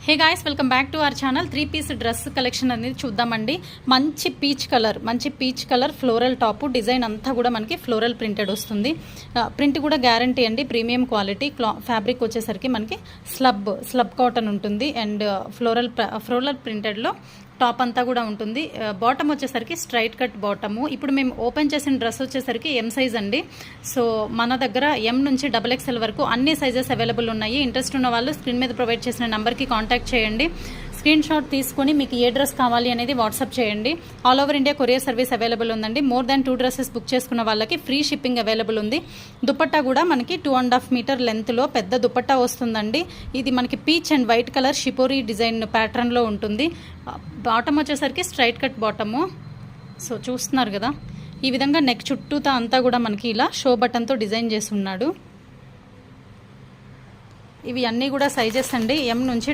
Hey guys, welcome back to our channel. Three piece dress collection అనేది చూద్దామండి. మంచి peach colour floral top design అంతా కూడా మనకి ఫ్లోరల్ ప్రింటెడ్ వస్తుంది. ప్రింట్ కూడా గ్యారంటీ అండి, ప్రీమియం క్వాలిటీ. ఫ్యాబ్రిక్ వచ్చేసరికి మనకి స్లబ్ కాటన్ ఉంటుంది అండ్ ఫ్లోరల్ ప్రింటెడ్లో టాప్ అంతా కూడా ఉంటుంది. బాటమ్ వచ్చేసరికి స్ట్రైట్ కట్ బాటము. ఇప్పుడు మేము ఓపెన్ చేసిన డ్రెస్ వచ్చేసరికి ఎం సైజ్ అండి. సో మన దగ్గర ఎం నుంచి XXL వరకు అన్ని సైజెస్ అవైలబుల్ ఉన్నాయి. ఇంట్రెస్ట్ ఉన్న వాళ్ళు స్క్రీన్ మీద ప్రొవైడ్ చేసిన నెంబర్కి కాంటాక్ట్ చేయండి. స్క్రీన్ షాట్ తీసుకొని మీకు ఏ డ్రెస్ కావాలి అనేది వాట్సాప్ చేయండి. All over India courier service available ఉందండి. మోర్ దాన్ 2 డ్రెస్సెస్ బుక్ చేసుకున్న వాళ్ళకి ఫ్రీ షిప్పింగ్ అవైలబుల్ ఉంది. దుపట్టా కూడా మనకి 2.5 మీటర్ లెంత్లో పెద్ద దుపట్టా వస్తుందండి. ఇది మనకి peach and white colour shibori design ప్యాటర్న్లో ఉంటుంది. బాటమ్ వచ్చేసరికి స్ట్రైట్ కట్ బాటము. సో చూస్తున్నారు కదా, ఈ విధంగా నెక్ చుట్టూతా అంతా కూడా మనకి ఇలా షో బటన్తో డిజైన్ చేసి ఉన్నాడు. ఇవి అన్నీ కూడా సైజెస్ అండి, ఎం నుంచి